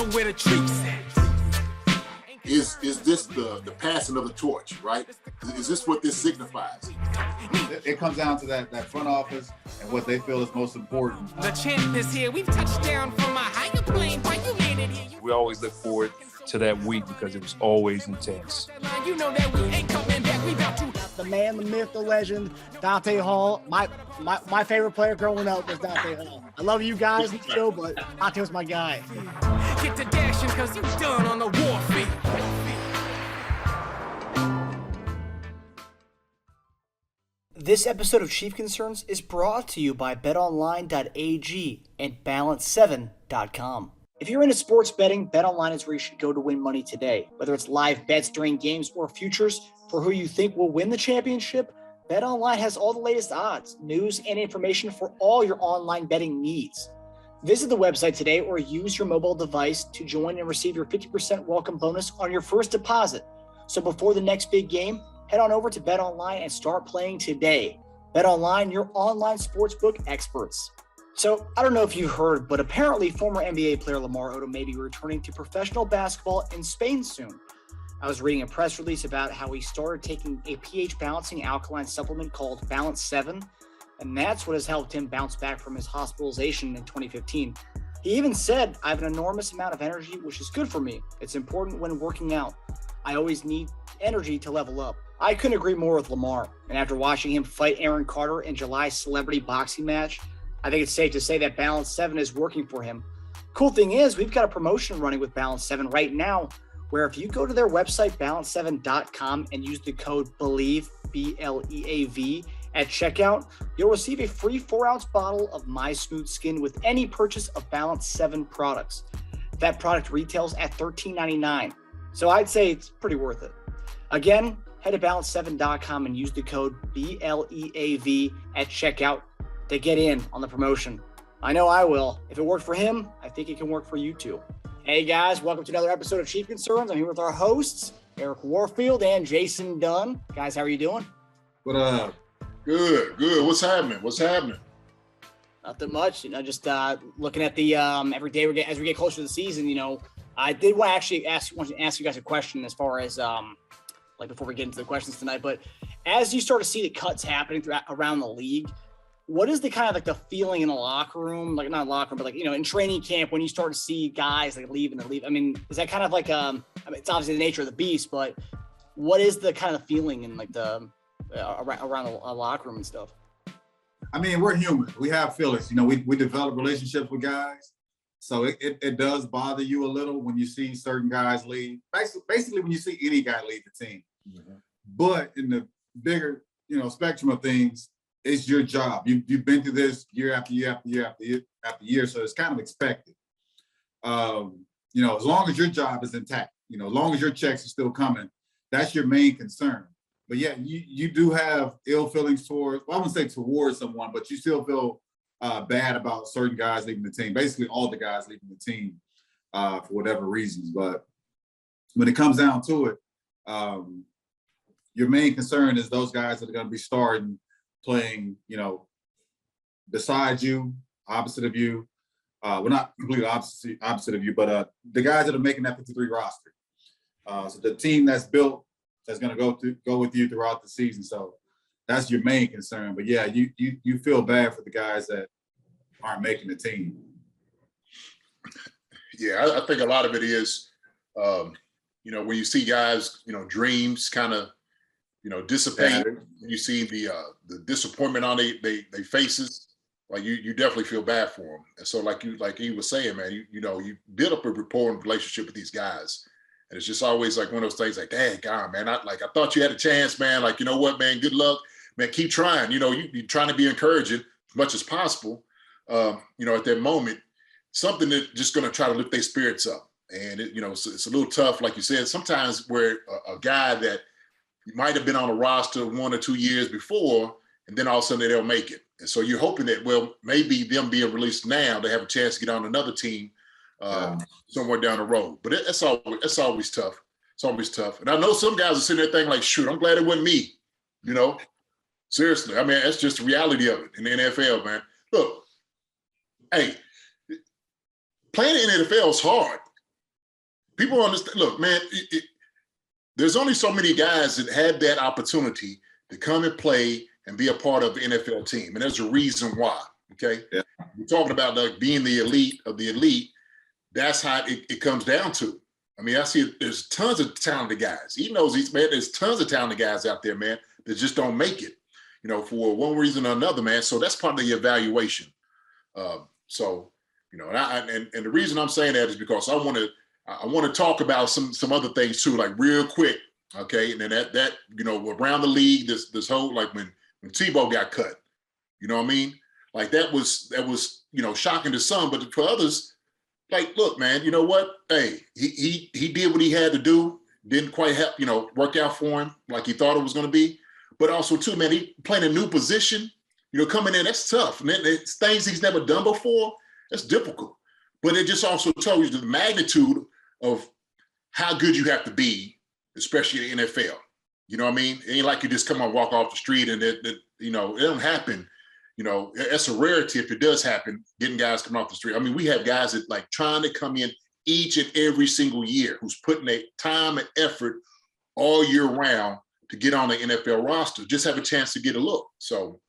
know where the treats at. Is this the passing of the torch, right? Is this what this signifies? It comes down to that front office and what they feel is most important. The champ is here. We've touched down from a higher plane. Why you landed here? We always look forward to that week because it was always intense. You know that we ain't coming back. We about to. The man, the myth, the legend, Dante Hall. My favorite player growing up was Dante Hall. I love you guys in the show, but Dante was my guy. Get to dashing because you done on the warfield. This episode of Chief Concerns is brought to you by BetOnline.AG and Balance7.com. If you're into sports betting, BetOnline is where you should go to win money today. Whether it's live bets during games or futures for who you think will win the championship, BetOnline has all the latest odds, news, and information for all your online betting needs. Visit the website today or use your mobile device to join and receive your 50% welcome bonus on your first deposit. So before the next big game, head on over to BetOnline and start playing today. BetOnline, your online sportsbook experts. So I don't know if you heard, but apparently former NBA player Lamar Odom may be returning to professional basketball in Spain soon. I was reading a press release about how he started taking a pH balancing alkaline supplement called Balance 7, and that's what has helped him bounce back from his hospitalization in 2015. He even said, "I have an enormous amount of energy, which is good for me. It's important when working out. I always need energy to level up." I couldn't agree more with Lamar, and after watching him fight Aaron Carter in July's celebrity boxing match, I think it's safe to say that Balance 7 is working for him. Cool thing is, we've got a promotion running with Balance 7 right now, where if you go to their website, balance7.com, and use the code BELIEVE, BLEAV, at checkout, you'll receive a free 4-ounce bottle of My Smooth Skin with any purchase of Balance 7 products. That product retails at $13.99, so I'd say it's pretty worth it. Again, head to balance7.com and use the code BLEAV at checkout to get in on the promotion. I know I will. If it worked for him, I think it can work for you too. Hey guys, welcome to another episode of Chief Concerns. I'm here with our hosts, Eric Warfield and Jason Dunn. Guys, how are you doing? What up? Good. What's happening? Nothing much. Just looking at the every day as we get closer to the season. I did want to actually ask you guys a question as far as before we get into the questions tonight. But as you start to see the cuts happening around the league, what is the kind of the feeling in the locker room, not locker room, but in training camp when you start to see guys leave? I mean, is that kind of it's obviously the nature of the beast, but what is the kind of feeling in around the locker room and stuff? I mean, we're human. We have feelings. We develop relationships with guys. So it does bother you a little when you see certain guys leave. Basically when you see any guy leave the team. Mm-hmm. But in the bigger, spectrum of things, it's your job. You've been through this year after year after year after year after year, so it's kind of expected. As long as your job is intact, as long as your checks are still coming, that's your main concern. But yeah, you do have ill feelings towards, I wouldn't say towards someone, but you still feel bad about certain guys leaving the team. Basically, all the guys leaving the team for whatever reasons. But when it comes down to it, your main concern is those guys that are going to be starting, playing, beside you, opposite of you. Well, not completely opposite of you, but the guys that are making that 53 roster. So the team that's built, that's going to go with you throughout the season. So that's your main concern. But yeah, you feel bad for the guys that aren't making the team. Yeah, I think a lot of it is, when you see guys, dreams kind of, dissipate. You see the disappointment on they faces. You definitely feel bad for them. And so like he was saying, man, you build up a rapport and relationship with these guys. And it's just always one of those things dang, God, man, I thought you had a chance, man. You know what, man, good luck, man, keep trying. You're trying to be encouraging as much as possible. At that moment, something that just going to try to lift their spirits up. And it's a little tough, like you said, sometimes where a guy that might have been on a roster 1 or 2 years before, and then all of a sudden they don't make it. And so you're hoping that, well, maybe them being released now, they have a chance to get on another team somewhere down the road. But it's always tough. It's always tough. And I know some guys are sitting there thinking shoot, I'm glad it wasn't me. Seriously. I mean, that's just the reality of it in the NFL, man. Look, hey, playing in the NFL is hard. people understand. Look, man, there's only so many guys that had that opportunity to come and play and be a part of the NFL team, and there's a reason why. Okay, yeah. We're talking about like being the elite of the elite. That's how it comes down to. I mean, I see there's tons of talented guys. He knows man. There's tons of talented guys out there, man, that just don't make it. For one reason or another, man. So that's part of the evaluation. So, and the reason I'm saying that is because I want to talk about some other things too, like real quick, okay? And then that around the league, this whole like when Tebow got cut, you know what I mean? Like that was shocking to some, but for others, like, look, man, you know what? Hey, he did what he had to do. Didn't quite work out for him like he thought it was going to be. But also too, man, he playing a new position. Coming in, that's tough. And it's things he's never done before. That's difficult. But it just also tells you the magnitude of how good you have to be, especially in the NFL. You know what I mean? It ain't like you just come and walk off the street and it don't happen. That's a rarity if it does happen, getting guys coming off the street. I mean, we have guys that like trying to come in each and every single year who's putting their time and effort all year round to get on the NFL roster, just have a chance to get a look. So,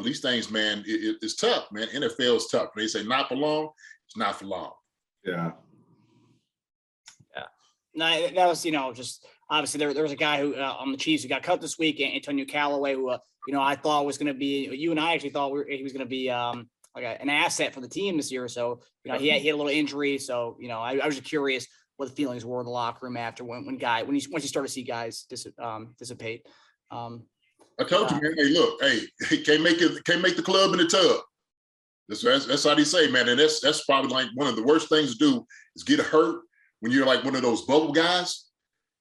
these things, man, it's tough, man. NFL is tough. When they say not for long, it's not for long. Yeah. Yeah. No, that was, just obviously there was a guy who on the Chiefs who got cut this week, Antonio Callaway, who, I thought was going to be, you and I actually thought he was going to be like an asset for the team this year. So, he had a little injury. So, I was just curious what the feelings were in the locker room after once you started to see guys dissipate. I told you, man. Hey, look, can't make the club in the tub. That's how they say, man. And that's probably like one of the worst things to do is get hurt when you're like one of those bubble guys,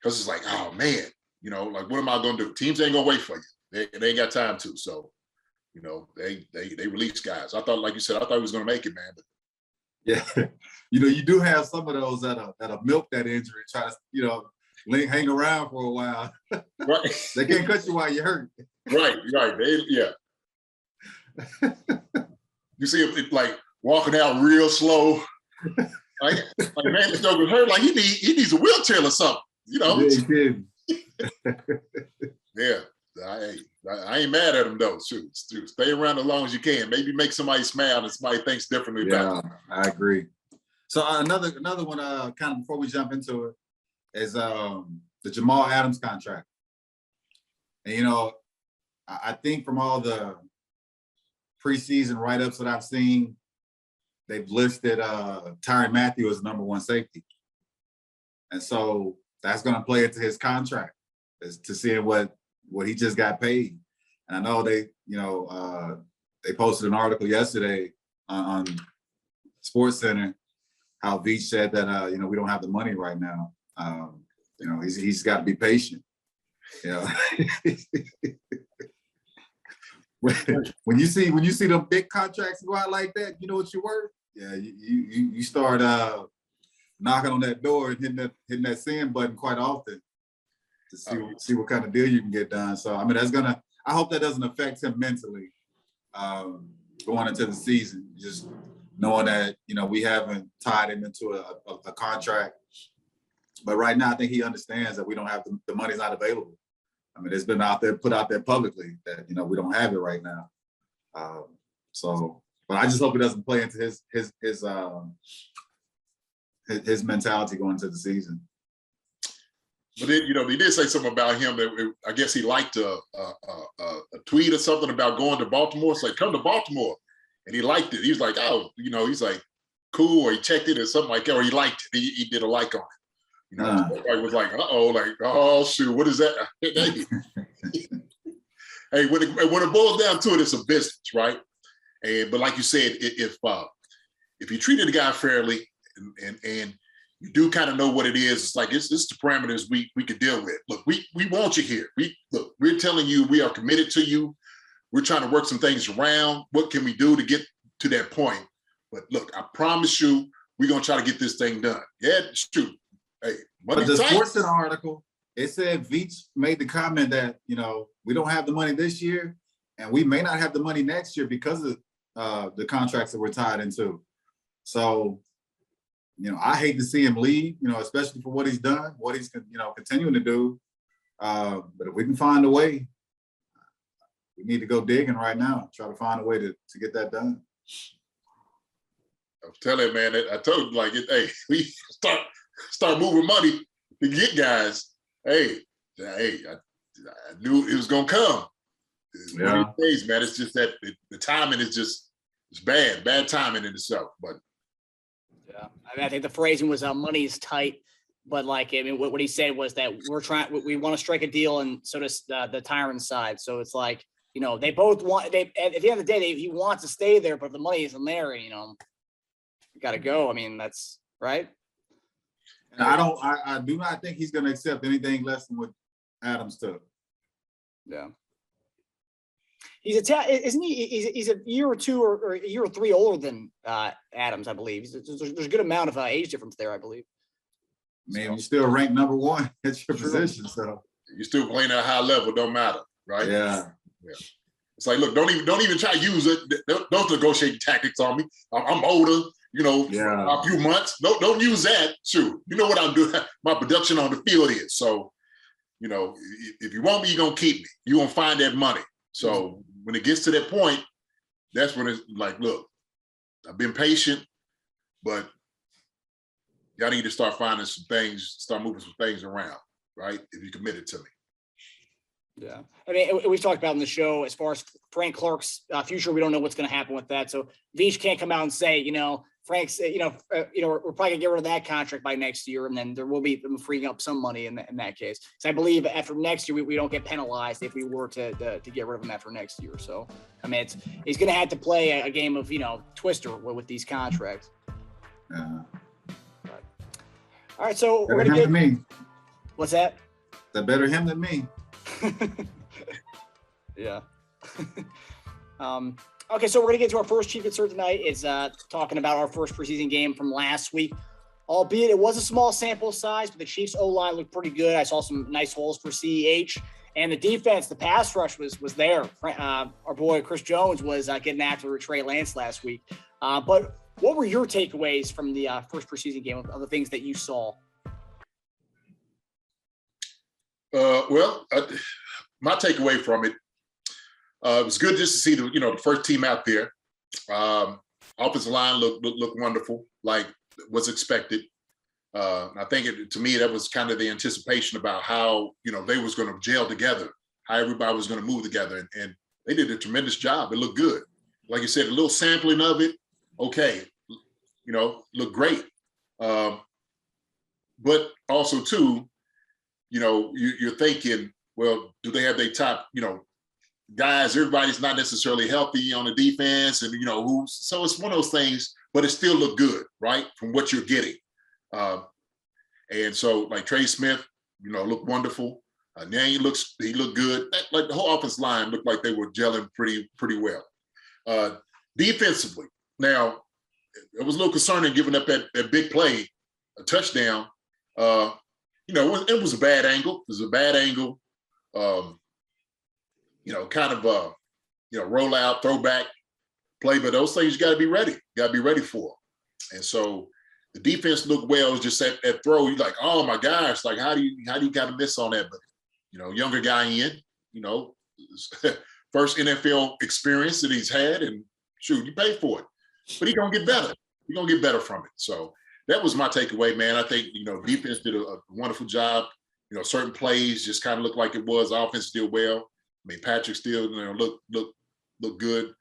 because it's like, oh man, like what am I gonna do? Teams ain't gonna wait for you. They ain't got time to. So, they release guys. I thought, like you said, I thought he was gonna make it, man. But yeah, you do have some of those that'll milk that injury, try to hang around for a while. Right. They can't cut you while you're hurt. Right. You see it like walking out real slow. Like man, this dog was hurt. Like he needs a wheelchair or something. Yeah. I ain't mad at him though. Shoot, stay around as long as you can. Maybe make somebody smile and somebody thinks differently about it. I agree. So another one, kind of before we jump into it, is the Jamal Adams contract. And I think from all the preseason write-ups that I've seen, they've listed Tyrann Mathieu as number one safety. And so that's going to play into his contract, is to see what he just got paid. And I know they posted an article yesterday on SportsCenter how Veach said that we don't have the money right now. He's got to be patient. When you see them big contracts go out like that, you know what you're worth. Yeah, you start knocking on that door and hitting that send button quite often to see what kind of deal you can get done. So I mean, I hope that doesn't affect him mentally going into the season. Just knowing that we haven't tied him into a contract, but right now I think he understands that we don't have the money's not available. I mean, it's been put out there publicly that we don't have it right now. But I just hope it doesn't play into his mentality going into the season. But then, he did say something about him that I guess he liked a tweet or something about going to Baltimore. It's like, come to Baltimore. And he liked it. He was like, oh, he's like, cool, or he checked it or something like that, or he liked it. He did a like on it. Everybody was like, oh, shoot, what is that? Hey, when it boils down to it, it's a business, right? But like you said, if you treated the guy fairly and you do kind of know what it is, it's like it's the parameters we could deal with. Look, we want you here. We're telling you we are committed to you. We're trying to work some things around. What can we do to get to that point? But look, I promise you, we're gonna try to get this thing done. Yeah, shoot. Hey, but the SportsCenter article, it said Veach made the comment that we don't have the money this year, and we may not have the money next year because of the contracts that we're tied into. So, I hate to see him leave, especially for what he's done, what he's, continuing to do. But if we can find a way, we need to go digging right now, try to find a way to get that done. I'm telling you, man, I told you, hey, we start moving money to get guys. Hey, I knew it was going to come. One of these days, man, it's just that the timing is it's bad timing in itself. But yeah, I think the phrasing was money is tight, but what he said was that we want to strike a deal, and so does the Tyrann side. So it's they both want. At the end of the day, he wants to stay there, but if the money isn't there, you got to go. I mean, that's right. And I do not think he's going to accept anything less than what Adams took. Yeah. Isn't he? He's a year or two or a year or three older than Adams, I believe. There's a good amount of age difference there, I believe. Man, you still ranked number one at your position, so you're still playing at a high level. Don't matter, right? Yeah. It's look, don't even try to use it. Don't negotiate tactics on me. I'm older, a few months. Don't use that. Shoot, you know what I'm doing. My production on the field is. So, if you want me, you're gonna keep me. You're gonna find that money. So when it gets to that point, that's when it's look, I've been patient, but y'all need to start finding some things, start moving some things around, right? If you committed to me. Yeah. I mean, we've talked about in the show, as far as Frank Clark's future, we don't know what's going to happen with that. So Vish can't come out and say, Frank's, we're probably gonna get rid of that contract by next year, and then there will be them freeing up some money in that case. So I believe after next year, we don't get penalized if we were to get rid of him after next year. So I mean, he's gonna have to play a game of Twister with these contracts. All right, so better him than me. What's that? That better him than me. Yeah. Okay, so we're going to get to our first Chief concern tonight. It's talking about our first preseason game from last week. Albeit it was a small sample size, but the Chiefs' O-line looked pretty good. I saw some nice holes for CEH. And the defense, the pass rush was there. Our boy Chris Jones was getting after Trey Lance last week. But what were your takeaways from the first preseason game of the things that you saw? My takeaway from it, it was good just to see the first team out there. Offensive line looked wonderful, like was expected. I think to me that was kind of the anticipation about how they was going to gel together, how everybody was going to move together, and they did a tremendous job. It looked good, like you said, a little sampling of it. Okay, looked great, but also too, you're thinking, well, do they have their top, guys? Everybody's not necessarily healthy on the defense, and so it's one of those things, but it still looked good, right, from what you're getting. And so, like Trey Smith, looked wonderful. Now he looked good. Like the whole offensive line looked like they were gelling pretty well. Defensively, now it was a little concerning giving up that big play, a touchdown. It was a bad angle. It was a bad angle. Kind of roll out, throwback play, but those things you got to be ready. Got to be ready for. And so the defense looked well. It was just that throw. You're like, oh my gosh, like how do you got to miss on that? But younger guy in, first NFL experience that he's had, and shoot, you pay for it. But he's gonna get better. He's gonna get better from it. So that was my takeaway, man. I think defense did a wonderful job. Certain plays just kind of looked like it was. Offense did well. I mean, Patrick still look good.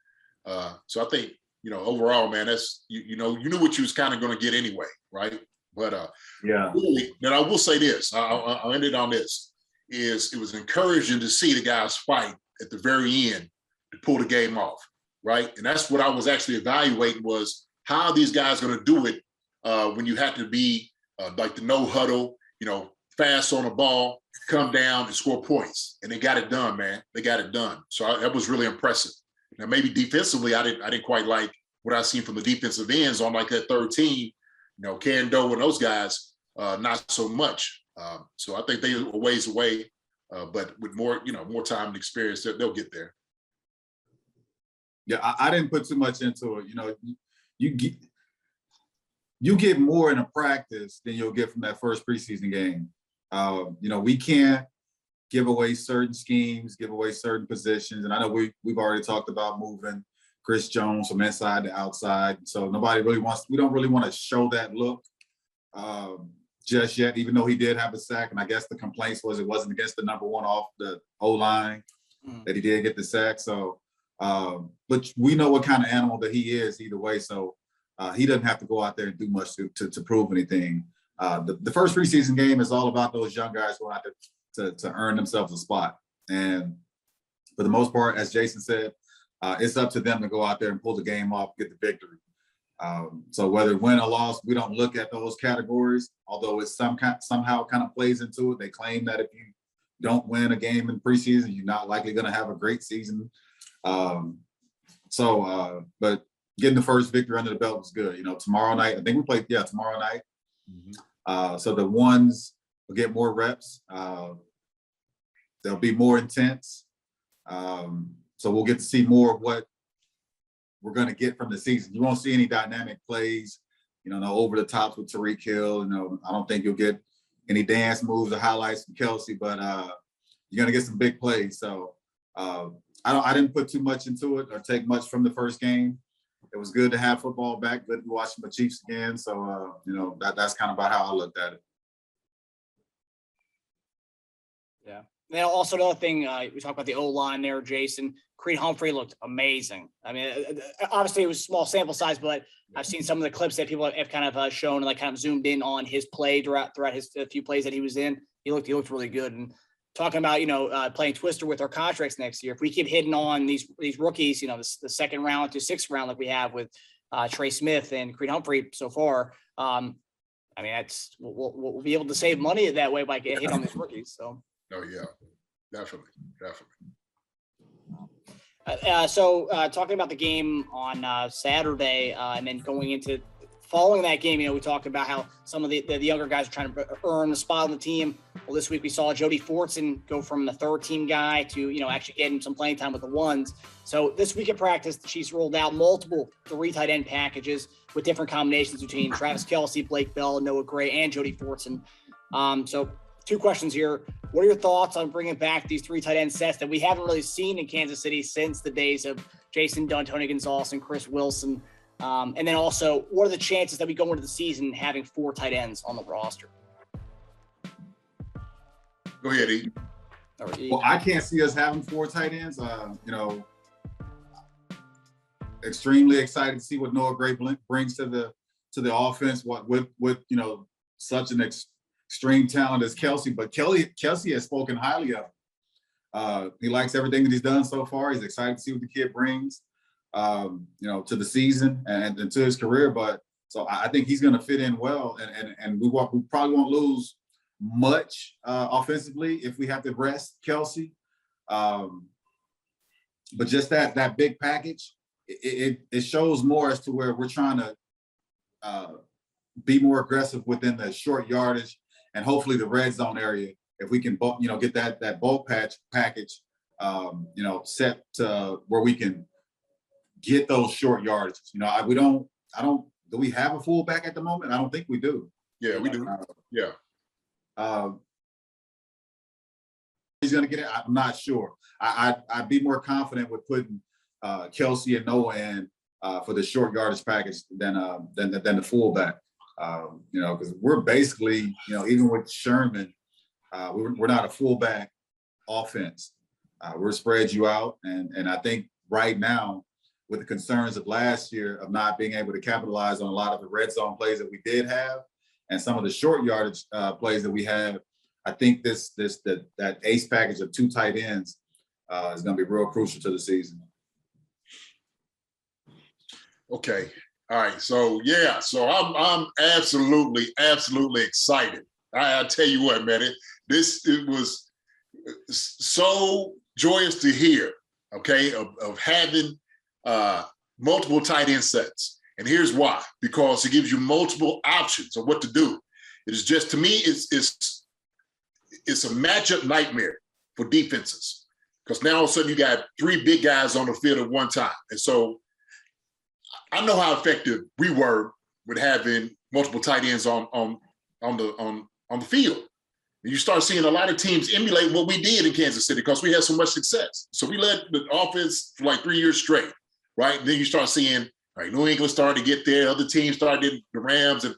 So I think overall, man, that's you knew what you was kind of going to get anyway, right? But really, then I will say this. I'll end it on this: is it was encouraging to see the guys fight at the very end to pull the game off, right? And that's what I was actually evaluating, was how are these guys going to do it when you have to be like the no huddle, fast on the ball, come down and score points. And they got it done, man. They got it done. So that was really impressive. Now, maybe defensively, I didn't quite like what I seen from the defensive ends on like that third team, Kando and those guys, not so much. So I think they were ways away, but with more time and experience, they'll get there. Yeah, I didn't put too much into it. you get more in a practice than you'll get from that first preseason game. We can't give away certain schemes, give away certain positions. And I know we've already talked about moving Chris Jones from inside to outside. So we don't really want to show that look just yet, even though he did have a sack. And I guess the complaints was it wasn't against the number one off the O-line that he did get the sack. So, but we know what kind of animal that he is either way. So he doesn't have to go out there and do much to prove anything. The first preseason game is all about those young guys going out there to earn themselves a spot. And for the most part, as Jason said, it's up to them to go out there and pull the game off, get the victory. So whether win or loss, we don't look at those categories, although it somehow kind of plays into it. They claim that if you don't win a game in preseason, you're not likely going to have a great season. But getting the first victory under the belt was good. Tomorrow night, I think we play, tomorrow night. So the ones will get more reps. They'll be more intense. So we'll get to see more of what we're going to get from the season. You won't see any dynamic plays, no over the tops with Tyreek Hill. I don't think you'll get any dance moves or highlights from Kelsey, but you're going to get some big plays. So I didn't put too much into it or take much from the first game. It was good to have football back, good to be watching the Chiefs again. So, that's kind of about how I looked at it. Yeah. Then also another thing, we talked about the O-line there, Jason. Creed Humphrey looked amazing. I mean, obviously it was small sample size, but I've seen some of the clips that people have kind of shown and kind of zoomed in on his play throughout his few plays that he was in. He looked really good. And talking about, playing Twister with our contracts next year, if we keep hitting on these rookies, the second round to sixth round like we have with Trey Smith and Creed Humphrey so far, we'll be able to save money that way by hitting on these rookies. So. Oh yeah, definitely. Talking about the game on Saturday, and then going into following that game, we talked about how some of the younger guys are trying to earn a spot on the team. Well, this week we saw Jody Fortson go from the third team guy to, actually getting some playing time with the ones. So this week at practice, the Chiefs rolled out multiple 3 tight end packages with different combinations between Travis Kelce, Blake Bell, Noah Gray, and Jody Fortson. So 2 questions here. What are your thoughts on bringing back these 3 tight end sets that we haven't really seen in Kansas City since the days of Jason Dunn, Tony Gonzalez, and Kris Wilson? And then also, what are the chances that we go into the season having 4 tight ends on the roster? Go ahead, E. Well, I can't see us having 4 tight ends. Extremely excited to see what Noah Gray brings to the offense. With such an extreme talent as Kelce, but Kelce has spoken highly of him. He likes everything that he's done so far. He's excited to see what the kid brings, to the season and to his career. But so I think he's going to fit in well, and we probably won't lose much offensively if we have to rest Kelce. But just that big package, it shows more as to where we're trying to be more aggressive within the short yardage and hopefully the red zone area. If we can, get that bulk package, set to where we can get those short yardages. Do we have a fullback at the moment? I don't think we do. Yeah, we do. Yeah. He's going to get it. I'm not sure. I'd be more confident with putting Kelce and Noah in for the short yardage package than the fullback. Because we're basically, even with Sherman, we're not a fullback offense. We're spread you out, and I think right now, with the concerns of last year of not being able to capitalize on a lot of the red zone plays that we did have, and some of the short yardage plays that we have, I think that ace package of 2 tight ends is going to be real crucial to the season. Okay. All right. So I'm absolutely excited. I tell you what, man, it was so joyous to hear. Okay, of having multiple tight end sets. And here's why: because it gives you multiple options of what to do. It is just, to me, it's a matchup nightmare for defenses, because now all of a sudden you got 3 big guys on the field at one time. And so I know how effective we were with having multiple tight ends on the field. And you start seeing a lot of teams emulate what we did in Kansas City because we had so much success. So we led the offense for like 3 years straight, right? And then you start seeing, right, New England started to get there. Other teams started, the Rams, and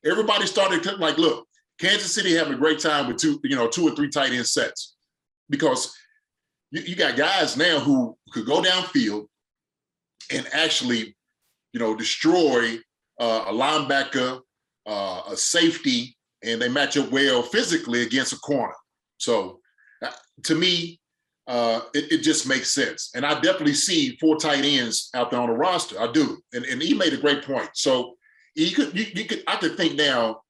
everybody started to like, look, Kansas City having a great time with two or three tight end sets because you got guys now who could go downfield and actually, destroy a linebacker, a safety, and they match up well physically against a corner. So to me, it just makes sense. And I definitely see 4 tight ends out there on the roster. I do. And he made a great point. So I could think now,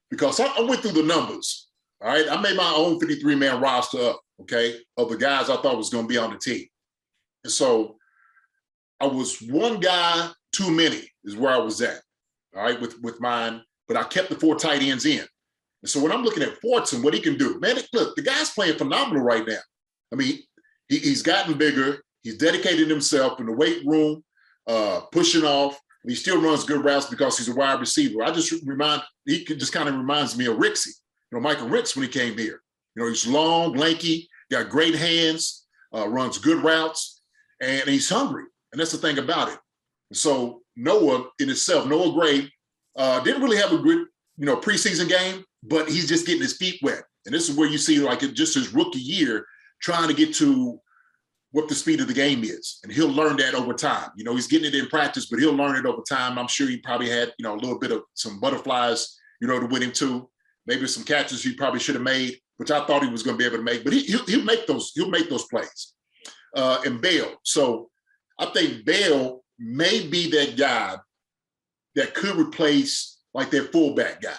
because I went through the numbers. All right. I made my own 53-man roster up, okay, of the guys I thought was going to be on the team. And so I was one guy too many is where I was at, all right, with mine. But I kept the 4 tight ends in. And so when I'm looking at Fortson, what he can do, man, look, the guy's playing phenomenal right now. I mean, he's gotten bigger. He's dedicated himself in the weight room, pushing off. And he still runs good routes because he's a wide receiver. He just kind of reminds me of Rixey, Michael Ricks when he came here. He's long, lanky, got great hands, runs good routes, and he's hungry. And that's the thing about it. And so Noah Gray, didn't really have a good, preseason game, but he's just getting his feet wet. And this is where you see like just his rookie year trying to get to what the speed of the game is. And he'll learn that over time. He's getting it in practice, but he'll learn it over time. I'm sure he probably had, a little bit of some butterflies, to win him too. Maybe some catches he probably should have made, which I thought he was going to be able to make, but he'll make those plays. And Bell. So I think Bell may be that guy that could replace like that fullback guy.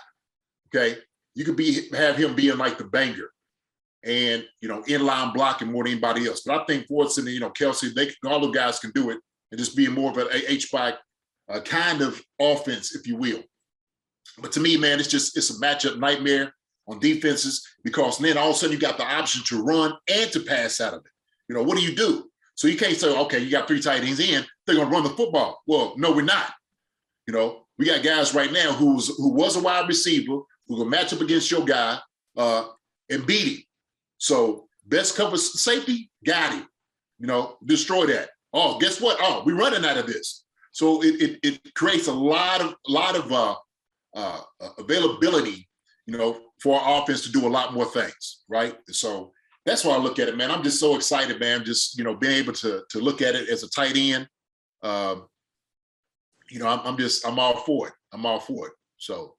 Okay. You could have him being like the banger and, inline blocking more than anybody else. But I think Fortson and, Kelsey, all the guys can do it and just being more of an H-back kind of offense, if you will. But to me, man, it's a matchup nightmare on defenses because then all of a sudden you got the option to run and to pass out of it. What do you do? So you can't say, okay, you got 3 tight ends in, they're going to run the football. Well, no, we're not. We got guys right now who was a wide receiver who can match up against your guy and beat him. So best cover safety, got him. Destroy that. Oh, guess what? Oh, we're running out of this. So it creates a lot of availability, for our offense to do a lot more things, right? So that's why I look at it, man. I'm just so excited, man. Just being able to look at it as a tight end. I'm all for it. I'm all for it. So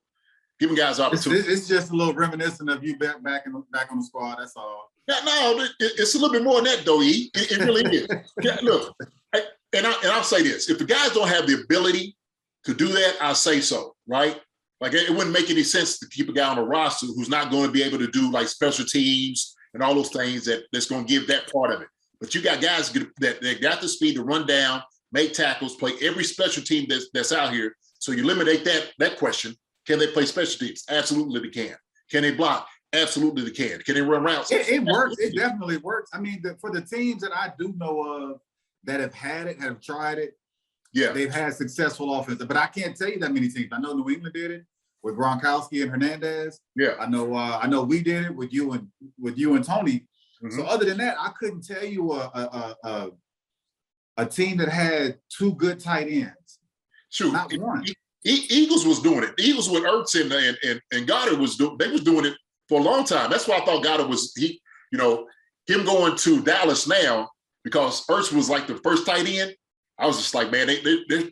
giving guys opportunity. It's just a little reminiscent of you back on the squad. That's all. Yeah, no, it's a little bit more than that, though. It really is. Yeah, look, and I'll say this: if the guys don't have the ability to do that, I'll say so, right? Like it wouldn't make any sense to keep a guy on a roster who's not going to be able to do like special teams and all those things that's going to give that part of it. But you got guys that got the speed to run down, make tackles, play every special team that's out here. So you eliminate that question. Can they play special teams? Absolutely they can. Can they block? Absolutely they can. Can they run routes? It works. It definitely works. I mean, for the teams that I do know of that have had it, have tried it, yeah, they've had successful offense. But I can't tell you that many teams. I know New England did it with Gronkowski and Hernandez. Yeah. I know we did it with you and Tony. Mm-hmm. So other than that, I couldn't tell you a team that had 2 good tight ends. Shoot, not one. Eagles was doing it. The Eagles with Ertz and Goddard was doing it for a long time. That's why I thought Goddard was him going to Dallas now because Ertz was like the first tight end. I was just like, man,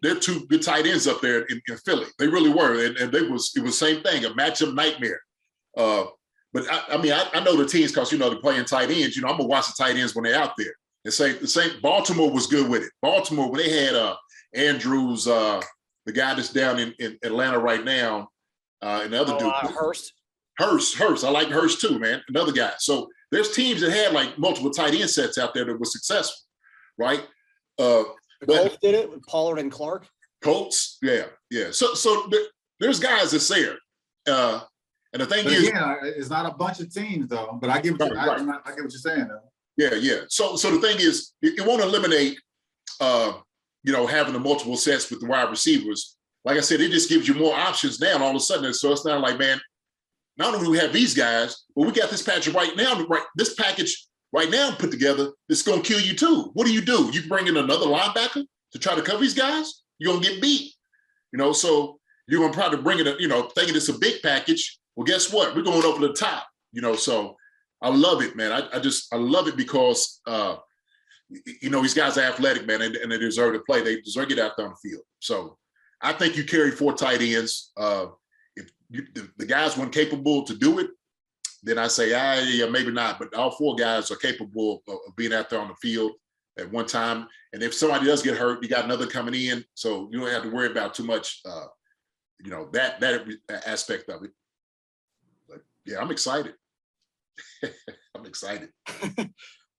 they're 2 good tight ends up there in Philly. They really were, and it was the same thing, a matchup nightmare. But I know the teams because they're playing tight ends. I'm gonna watch the tight ends when they're out there. And the same. Baltimore was good with it. Baltimore when they had Andrews, the guy that's down in Atlanta right now, and the other dude, Hurst. I like Hurst too, man. Another guy. So there's teams that had like multiple tight end sets out there that were successful, right? The Colts did it with Pollard and Clark. Colts, yeah. So there's guys that's there. And the thing is, it's not a bunch of teams though. But I get what I get what you're saying though. Yeah. So the thing is, it won't eliminate, having the multiple sets with the wide receivers. like I said, it just gives you more options now. And all of a sudden, so it's not like, man, not only do we have these guys, but we got this package right now. This package right now put together, it's going to kill you too. What do? You bring in another linebacker to try to cover these guys? You're going to get beat. So you're going to probably bring it, thinking it's a big package. Well, guess what? We're going over the top, so I love it, man. I love it because, these guys are athletic, man, and they deserve to play. They deserve to get out there on the field. So I think you carry 4 tight ends. If the guys weren't capable to do it, then I say, yeah, maybe not. But all 4 guys are capable of being out there on the field at one time. And if somebody does get hurt, you got another coming in. So you don't have to worry about too much, that aspect of it. But yeah, I'm excited. I'm excited.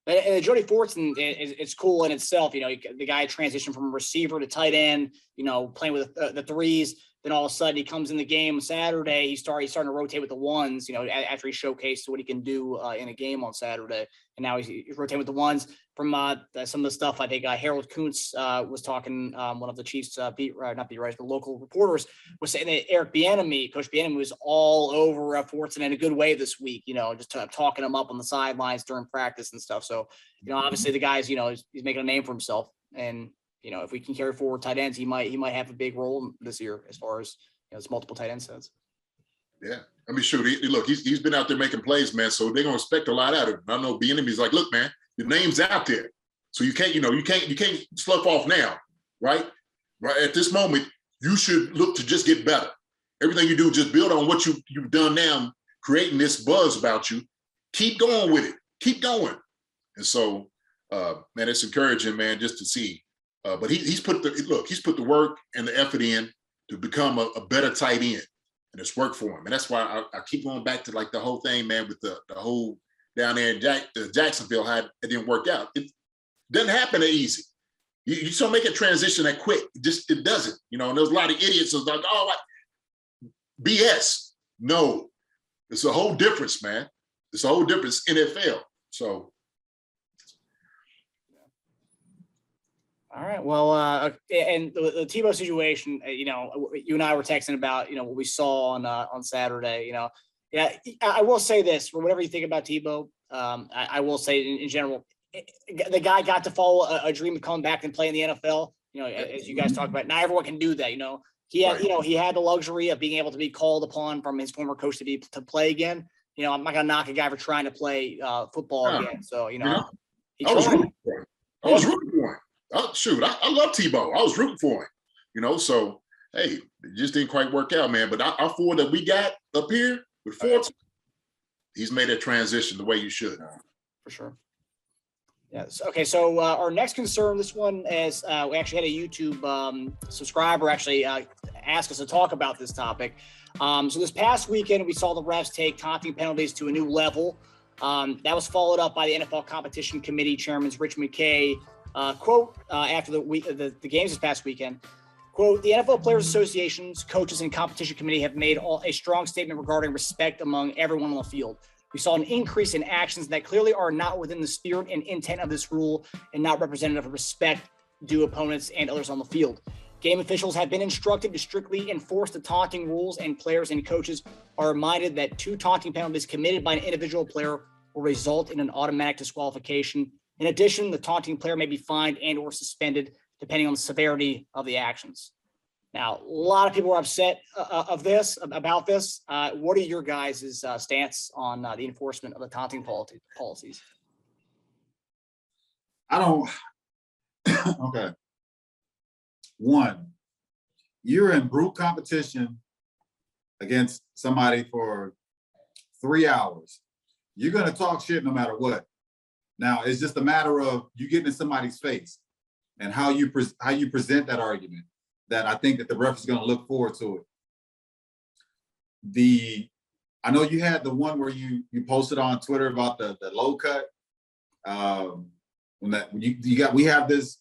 And Jody Fortson, it's cool in itself. The guy transitioned from receiver to tight end, playing with the threes. Then all of a sudden he comes in the game Saturday. He's starting to rotate with the ones, after he showcased what he can do in a game on Saturday. And now he's rotating with the ones. From some of the stuff, I think Harold Kuntz was talking, one of the Chiefs not beat writers, but local reporters, was saying that Coach Bieniemy was all over Fortson in a good way this week, just talking him up on the sidelines during practice and stuff. So, obviously the guy's, he's making a name for himself. And, if we can carry forward tight ends, he might have a big role this year as far as his multiple tight end sets. Yeah, I mean, shoot, look, he's been out there making plays, man. So they're gonna expect a lot out of him. I know Bieniemy's like, look, man, your name's out there, so you can't slough off now, right? Right at this moment, you should look to just get better. Everything you do, just build on what you've done now, creating this buzz about you. Keep going with it. Keep going. And so, man, it's encouraging, man, just to see. But he's put the work and the effort in to become a better tight end, and it's worked for him. And that's why I keep going back to like the whole thing, man, with the whole down there in Jacksonville, how it didn't work out. It doesn't happen that easy. You just don't make a transition that quick. It doesn't. And there's a lot of idiots who's like, oh, BS. No, it's a whole difference, man. It's a whole difference NFL. So. All right. Well, and the Tebow situation, you and I were texting about, what we saw on Saturday. Yeah, I will say this: for whatever you think about Tebow, I will say in general, the guy got to follow a dream of coming back and play in the NFL. As you guys talked about, not everyone can do that. He had, he had the luxury of being able to be called upon from his former coach to play again. I'm not gonna knock a guy for trying to play football again. So he tried. I was rooting for him. Oh, shoot, I love Tebow. I was rooting for him, so, hey, it just didn't quite work out, man. But our 4 that we got up here with Fortson, he's made that transition the way you should. For sure. Yes. Okay, so our next concern, this one is we actually had a YouTube subscriber actually ask us to talk about this topic. So this past weekend, we saw the refs take taunting penalties to a new level. That was followed up by the NFL Competition Committee Chairman Rich McKay. Quote, after the games this past weekend, quote, the NFL Players Associations, coaches, and competition committee have made a strong statement regarding respect among everyone on the field. We saw an increase in actions that clearly are not within the spirit and intent of this rule and not representative of respect due opponents and others on the field. Game officials have been instructed to strictly enforce the taunting rules, and players and coaches are reminded that 2 taunting penalties committed by an individual player will result in an automatic disqualification. In addition, the taunting player may be fined and or suspended depending on the severity of the actions. Now, a lot of people are upset about this. What are your guys' stance on the enforcement of the taunting policies? I don't. Okay. One, you're in group competition against somebody for 3 hours. You're going to talk shit no matter what. Now, it's just a matter of you getting in somebody's face and how you present that argument that I think that the ref is going to look forward to it. I know you had the one where you posted on Twitter about the low cut. We have this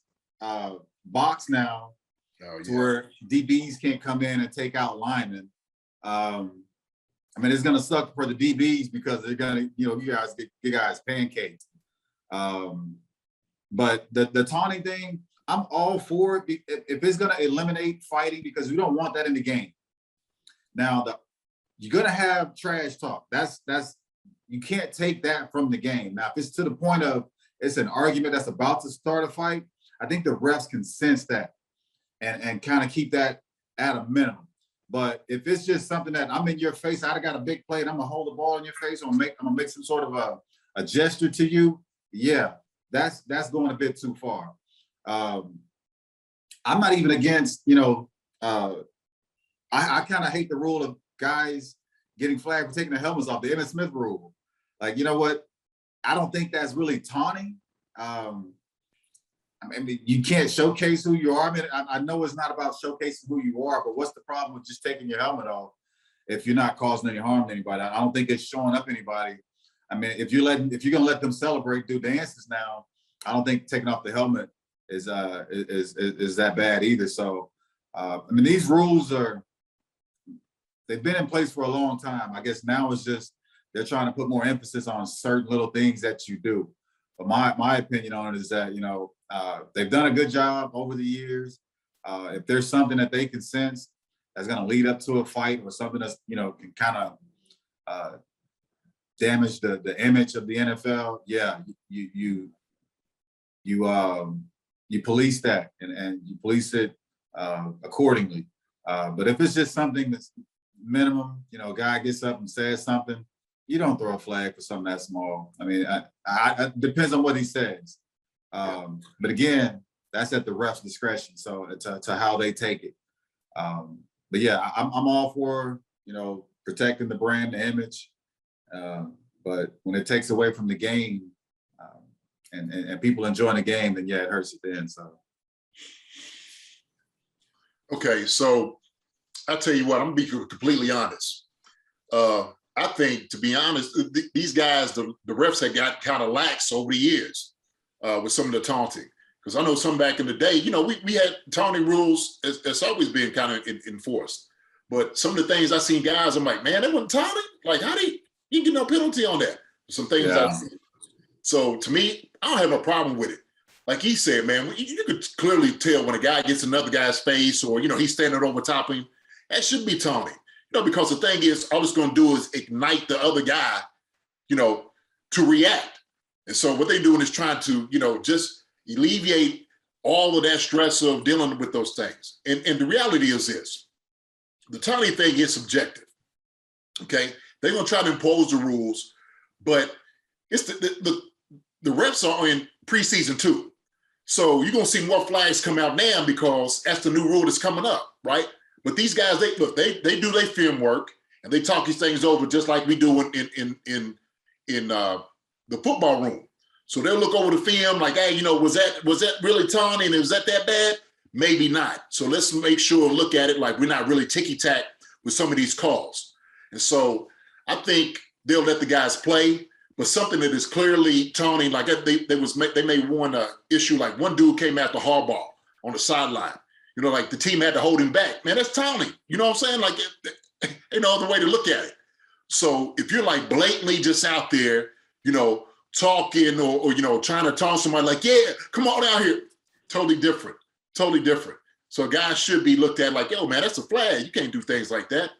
box now where DBs can't come in and take out linemen. It's going to suck for the DBs because they're going to, you guys get guys pancaked. But the taunting thing, I'm all for it if it's going to eliminate fighting, because we don't want that in the game. Now, you're going to have trash talk. That's you can't take that from the game. Now, if it's to the point of it's an argument that's about to start a fight, I think the refs can sense that and kind of keep that at a minimum. But if it's just something that I'm in your face, I got a big plate, I'm gonna hold the ball in your face, I'm gonna make some sort of a gesture to you. Yeah, that's going a bit too far. I'm not even against, I kind of hate the rule of guys getting flagged for taking their helmets off, the Emmitt Smith rule. Like, you know what? I don't think that's really taunting. I mean, you can't showcase who you are. I mean, I know it's not about showcasing who you are, but what's the problem with just taking your helmet off if you're not causing any harm to anybody? I don't think it's showing up anybody. I mean, if you're gonna let them celebrate, do dances now, I don't think taking off the helmet is that bad either. So, I mean, these rules they've been in place for a long time. I guess now it's just they're trying to put more emphasis on certain little things that you do. But my opinion on it is that, they've done a good job over the years. If there's something that they can sense that's going to lead up to a fight, or something that's, can kind of damage the image of the NFL, yeah, you police that and you police it accordingly. But if it's just something that's minimum, a guy gets up and says something, you don't throw a flag for something that small. I mean, it depends on what he says. But again, that's at the ref's discretion. So to how they take it. But yeah, I'm all for, protecting the brand, the image. But when it takes away from the game and people enjoying the game, then yeah, it hurts at the end. So. Okay, so I'll tell you what, I'm gonna be completely honest. I think, to be honest, these guys, the refs have got kind of lax over the years with some of the taunting. Because I know some back in the day, we had taunting rules. It's always been kind of enforced. But some of the things I seen guys, I'm like, man, that wasn't taunting? Like, how do you get no penalty on that? Some things Yeah. I see. So to me, I don't have no problem with it. Like he said, man, you could clearly tell when a guy gets another guy's face, or, he's standing over top of him. That shouldn't be taunting. Because the thing is, all it's going to do is ignite the other guy, to react. And so what they're doing is trying to, just alleviate all of that stress of dealing with those things. And the reality is this: the taunting thing is subjective. Okay, they're going to try to impose the rules, but it's the refs are in preseason too. So you're going to see more flags come out now because that's the new rule that's coming up, right? But these guys, they do their film work and they talk these things over just like we do in the football room. So they'll look over the film like, hey, was that really taunting? Was that bad? Maybe not. So let's make sure and look at it like we're not really ticky-tack with some of these calls. And so I think they'll let the guys play, but something that is clearly taunting, like they made one issue, like one dude came after Harbaugh on the sideline. Like the team had to hold him back. Man, that's taunting. You know what I'm saying? Like, ain't no other way to look at it. So if you're like blatantly just out there, talking or trying to taunt somebody like, yeah, come on out here. Totally different. So guys should be looked at like, yo, man, that's a flag. You can't do things like that.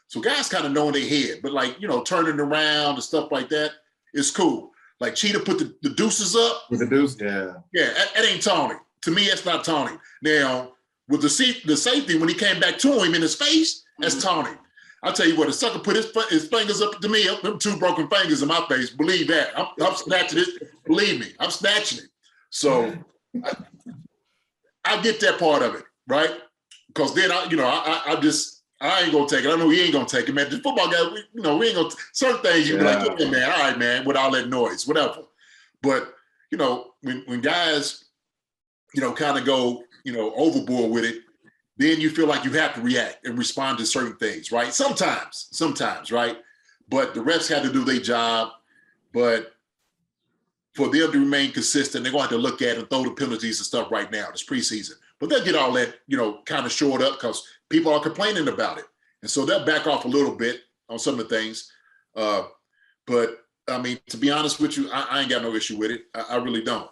So guys kind of know in their head, but like, turning around and stuff like that is cool. Like Cheetah put the deuces up. With the deuce, yeah. Yeah, that ain't taunting. To me, that's not taunting. Now, with the safety, when he came back to him in his face, that's taunting. I'll tell you what, the sucker put his fingers up to me, them two broken fingers in my face. Believe that. I'm snatching it. Believe me, I'm snatching it. So I get that part of it, right? Because then I ain't gonna take it. I know he ain't gonna take it, man. The football guy, we ain't gonna certain things you be like, yeah, man, all right, man, with all that noise, whatever. But when guys, kind of go, overboard with it, then you feel like you have to react and respond to certain things, right? Sometimes, right? But the refs had to do their job. But for them to remain consistent, they're going to have to look at and throw the penalties and stuff right now. It's preseason. But they'll get all that, kind of shored up because people are complaining about it. And so they'll back off a little bit on some of the things. But, I mean, to be honest with you, I ain't got no issue with it. I really don't.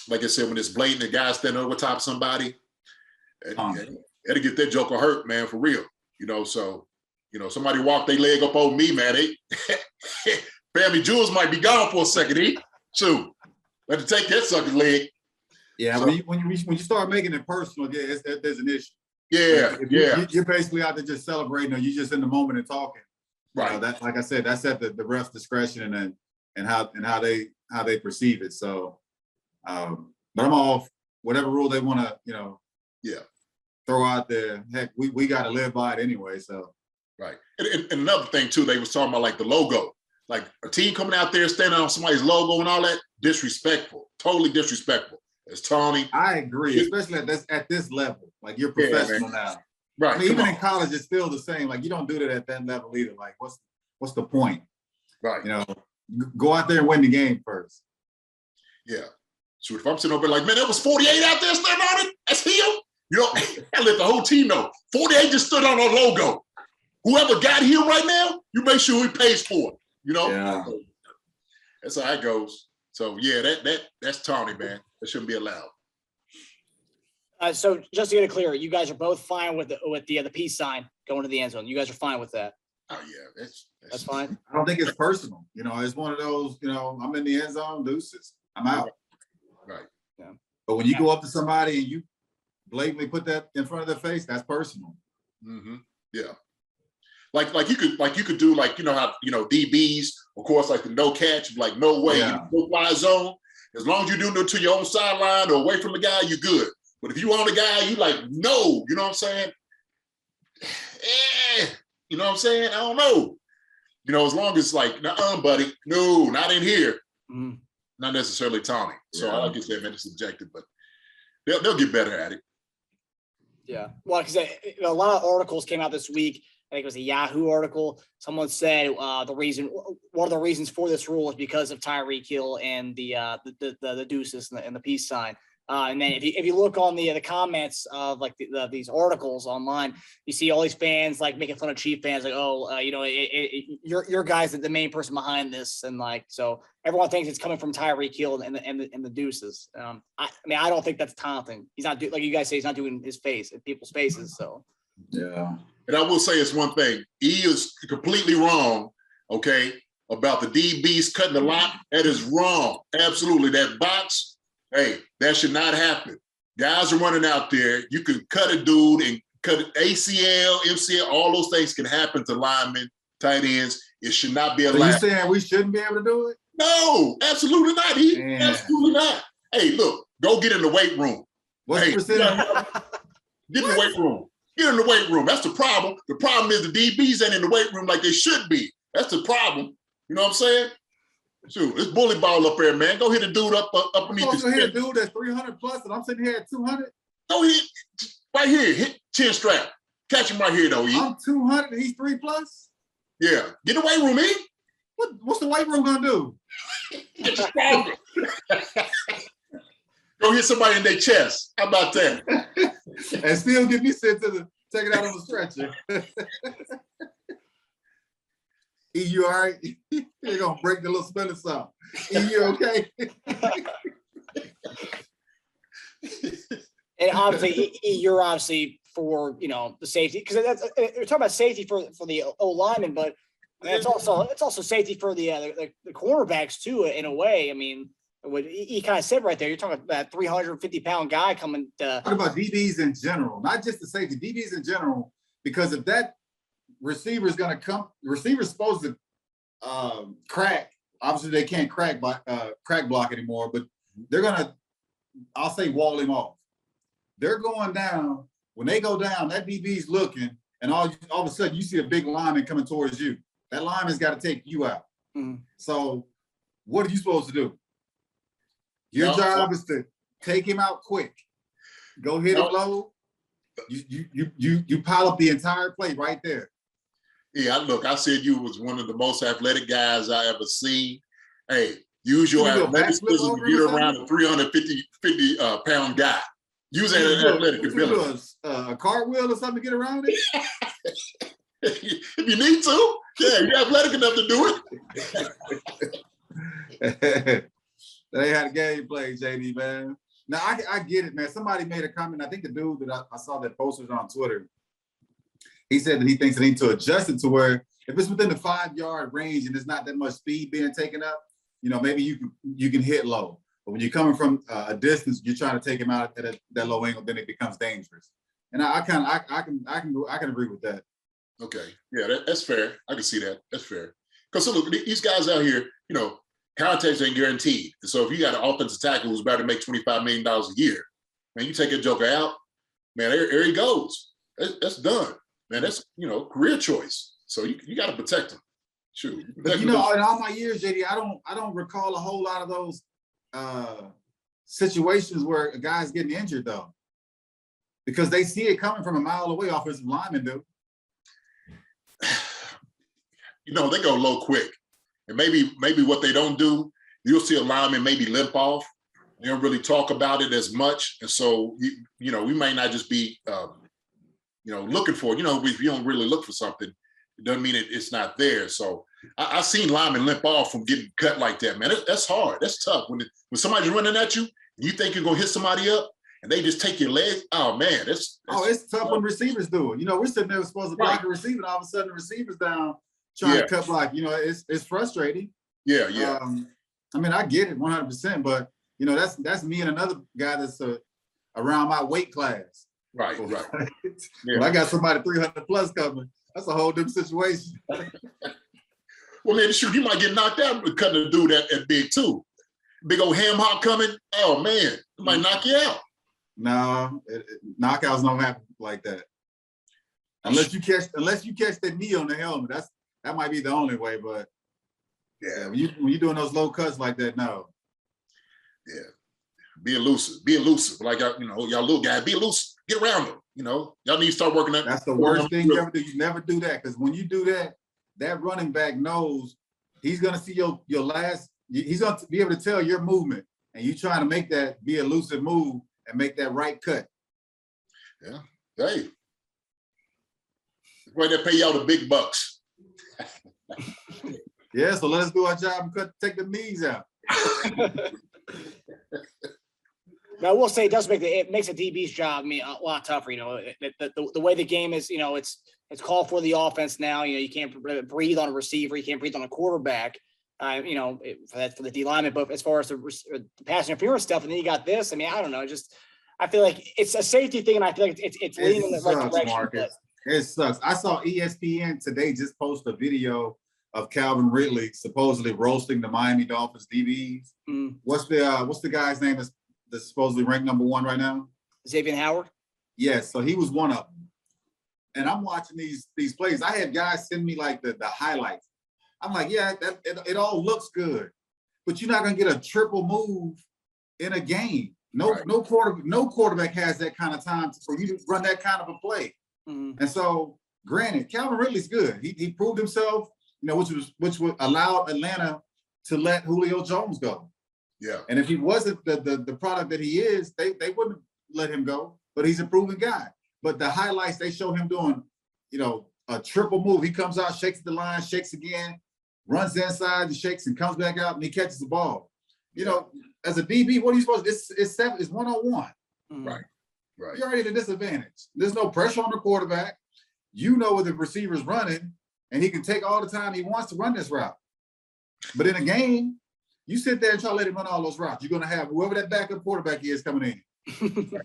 like I said, when it's blatant, the guy standing over top of somebody, it'll get that joker hurt, man, for real. So, somebody walk their leg up on me, man. Family jewels might be gone for a second. Shoot, better take that sucker's leg. Yeah, so, when you start making it personal, there's an issue. Yeah, You're basically out there just celebrating, or you're just in the moment and talking. Right. That, like I said, that's at the ref's discretion and how they perceive it. So, but I'm all whatever rule they want to, throw out there. Heck, we got to live by it anyway. So, right. And another thing too, they was talking about like the logo, like a team coming out there standing on somebody's logo and all that, disrespectful, totally disrespectful. It's Tony. I agree, especially at this level. Like you're professional now. Right. I mean, even in college, it's still the same. Like you don't do that at that level either. Like what's the point? Right. Go out there and win the game first. Yeah. So if I'm sitting over like, man, there was 48 out there standing on it. That's him. I let the whole team know. 48 just stood on our logo. Whoever got here right now, you make sure he pays for it. Yeah. That's how it goes. So yeah, that's Tony, man. That shouldn't be allowed. So just to get it clear, you guys are both fine with the peace sign going to the end zone. You guys are fine with that. Oh yeah, that's fine. I don't think it's personal. It's one of those. I'm in the end zone, deuces. I'm out. Right. Yeah. But when you go up to somebody and you blatantly put that in front of their face, that's personal. Mm-hmm. Yeah. Like you could do like how DBs, of course, like the no catch, like no way, no fly zone. As long as you do it to your own sideline or away from the guy, you're good. But if you on the guy, you like no, you know what I'm saying? You know what I'm saying? I don't know. As long as like, buddy, no, not in here. Mm-hmm. Not necessarily Tommy. So like you said, man, it's subjective, but they'll get better at it. Yeah. Well, because a lot of articles came out this week. I think it was a Yahoo article. Someone said one of the reasons for this rule is because of Tyreek Hill and the deuces and the peace sign. And then if you look on the comments of like these articles online, you see all these fans like making fun of Chief fans, like, your guy's the main person behind this, and like so everyone thinks it's coming from Tyreek Hill and the deuces. I don't think that's taunting. He's not like you guys say, he's not doing his face in people's faces. So yeah. And I will say it's one thing. He is completely wrong, okay, about the DBs cutting the lock. That is wrong. Absolutely. That box, hey, that should not happen. Guys are running out there. You can cut a dude and cut an ACL, MCL, all those things can happen to linemen, tight ends. It should not be allowed. So you saying we shouldn't be able to do it? No, absolutely not. Absolutely not. Hey, look, go get in the weight room. What's the percentage? Get in the weight room. Get in the weight room. That's the problem. The problem is the DBs ain't in the weight room like they should be. That's the problem. You know what I'm saying? Shoot, it's bully ball up there, man. Go hit a dude up underneath his chin. Hit a dude that's 300 plus, and I'm sitting here at 200. Go hit right here. Hit chin strap. Catch him right here, though. I'm 200 and he's 3 plus. Yeah, get in the weight room, E. What's the weight room gonna do? Get you stronger. Go hit somebody in their chest. How about that? And still get me sent to take it out on the stretcher. E, you all right? You're gonna break the little spinning something. E, you okay? And obviously, you're obviously for the safety, because we're talking about safety for the O lineman, but it's also safety for the cornerbacks too, in a way. I mean, what he kind of said right there, you're talking about that 350-pound guy coming. What about DBs in general, not just the safety, DBs in general? Because if that receiver is going to come, the receiver's supposed to crack. Obviously, they can't crack block anymore, but they're going to, I'll say, wall him off. They're going down. When they go down, that DB's looking, and all of a sudden you see a big lineman coming towards you. That lineman's got to take you out. Mm-hmm. So what are you supposed to do? Your job is to take him out quick. Go hit him low. You pile up the entire play right there. Yeah, I said you was one of the most athletic guys I ever seen. Hey, use your athleticism to get around a 350-pound guy. Use that athletic ability. A cartwheel or something to get around it? If you need to, yeah, you're athletic enough to do it. They had a game play, JD, man. Now, I get it, man. Somebody made a comment. I think the dude that I saw that posted on Twitter, he said that he thinks they need to adjust it to where if it's within the 5-yard range and there's not that much speed being taken up, maybe you can hit low. But when you're coming from a distance, you're trying to take him out at that low angle, then it becomes dangerous. And I can agree with that. Okay, yeah, that's fair. I can see that. That's fair. Because look, these guys out here, context ain't guaranteed. And so if you got an offensive tackle who's about to make $25 million a year, man, you take a joker out, man, there he goes. That's done. Man, that's, career choice. So you got to protect him. Shoot. But, in all my years, JD, I don't recall a whole lot of those situations where a guy's getting injured, though. Because they see it coming from a mile away, offensive linemen do. They go low quick. And maybe what they don't do, you'll see a lineman maybe limp off. They don't really talk about it as much. And so, we might not just be, looking for it. If you don't really look for something, it doesn't mean it's not there. So I've seen linemen limp off from getting cut like that, man. That's hard. That's tough. When somebody's running at you, and you think you're going to hit somebody up, and they just take your leg. Oh, man. It's tough when receivers do it. We're sitting there supposed to block a receiver, and all of a sudden the receiver's down trying to cut block. It's frustrating. Yeah. I get it 100%, but, that's me and another guy that's around my weight class. Right. When I got somebody 300 plus coming, that's a whole different situation. Well, man, shoot, you might get knocked out cutting a dude at big too. Big old ham hock coming. Oh, man, it might knock you out. No, knockouts don't happen like that. Unless you catch that knee on the helmet, that might be the only way. But yeah, when you're doing those low cuts like that, no. Yeah, be elusive. Like y'all little guys, be elusive. Get around them. Y'all need to start working that. That's the worst thing you ever do. You never do that, because when you do that, that running back knows he's gonna see your last. He's gonna be able to tell your movement, and you trying to make that be elusive move and make that right cut. Yeah. Hey. Why they pay y'all the big bucks? Yeah, so let's do our job and take the knees out. Now, I will say it makes a DB's job a lot tougher. The way the game is, it's called for the offense now. You can't breathe on a receiver, you can't breathe on a quarterback. For the D lineman, but as far as the pass interference stuff, and then you got this. I don't know. I feel like it's a safety thing, and I feel like it's leaning in the right direction. Marcus. It sucks. I saw ESPN today just post a video of Calvin Ridley supposedly roasting the Miami Dolphins DBs. Mm. What's the guy's name that's supposedly ranked number 1 right now? Xavier Howard. Yes, so he was one of them. And I'm watching these plays. I had guys send me like the highlights. I'm like, yeah, it all looks good, but you're not gonna get a triple move in a game. No quarterback has that kind of time for you to run that kind of a play. Mm-hmm. And so, granted, Calvin Ridley's good. He proved himself, which would allow Atlanta to let Julio Jones go. Yeah. And if he wasn't the product that he is, they wouldn't let him go. But he's a proven guy. But the highlights, they show him doing, a triple move. He comes out, shakes the line, shakes again, runs inside, and shakes and comes back out, and he catches the ball. As a DB, what are you supposed to do? It's one-on-one. Mm-hmm. Right. You're already at a disadvantage. There's no pressure on the quarterback. Where the receiver's running, and he can take all the time he wants to run this route. But in a game, you sit there and try to let him run all those routes. You're going to have whoever that backup quarterback is coming in.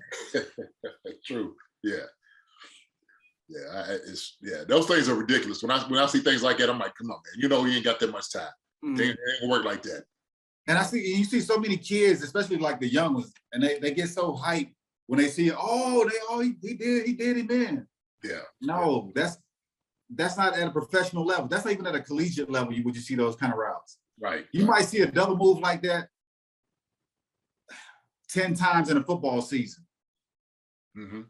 True. Yeah. Those things are ridiculous. When I see things like that, I'm like, come on, man. He ain't got that much time. Mm-hmm. They ain't gonna work like that. And you see so many kids, especially like the young ones, and they get so hyped when they see, he did him in. Yeah. No, that's not at a professional level. That's not even at a collegiate level would you see those kind of routes. Right. You might see a double move like that 10 times in a football season. Mm-hmm.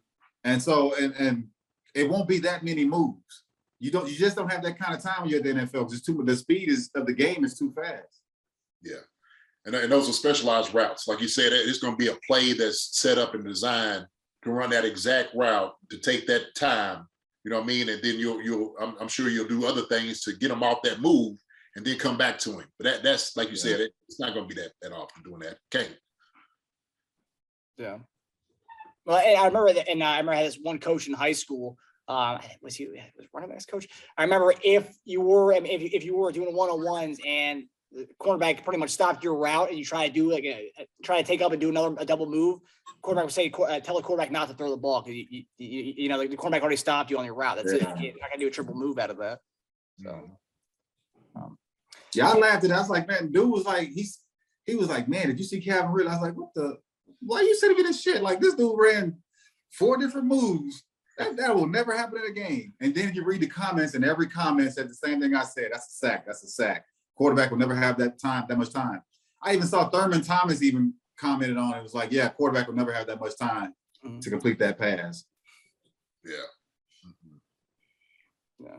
And so, and it won't be that many moves. You just don't have that kind of time when you're at the NFL. The speed of the game is too fast. Yeah. And those are specialized routes. Like you said, it's going to be a play that's set up and designed to run that exact route to take that time. You know what I mean? And then I'm sure you'll do other things to get them off that move and then come back to him. But that's like you said, it's not going to be that often doing that. Okay. Yeah. Well, and I remember that, and I remember I had this one coach in high school. Was running backs coach? I remember if you were doing one-on-ones and the cornerback pretty much stopped your route and you try to do try to take up and do a double move, quarterback would say tell the quarterback not to throw the ball because you know the quarterback already stopped you on your route. That's it. I can do a triple move out of that. So. Yeah, I laughed at it. I was like, man, dude was like, he was like, man, did you see Calvin Ridley? I was like, why are you sending me this shit? Like, this dude ran 4 different moves. That will never happen in a game. And then you read the comments, and every comment said the same thing I said. That's a sack. That's a sack. Quarterback will never have that much time. I even saw Thurman Thomas even commented on it. It was like, yeah, quarterback will never have that much time to complete that pass. Yeah. Yeah.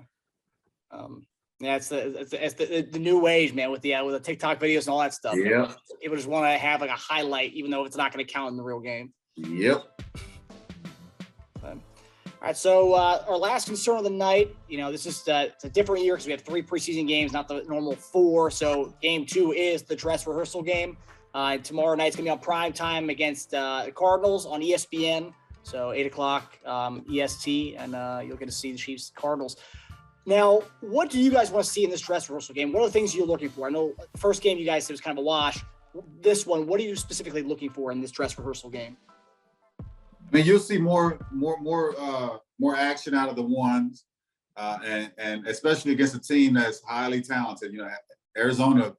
Yeah, it's the new age, man, with the TikTok videos and all that stuff. Yeah. People just want to have like a highlight, even though it's not going to count in the real game. Yep. All right, so our last concern of the night, this is it's a different year because we have 3 preseason games, not the normal 4. So game 2 is the dress rehearsal game. Tomorrow night's going to be on prime time against the Cardinals on ESPN. So 8 o'clock EST, and you'll get to see the Chiefs Cardinals. Now, what do you guys want to see in this dress rehearsal game? What are the things you're looking for? I know the first game you guys said was kind of a wash. This one, what are you specifically looking for in this dress rehearsal game? I mean, you'll see more action out of the ones, and especially against a team that's highly talented. Arizona,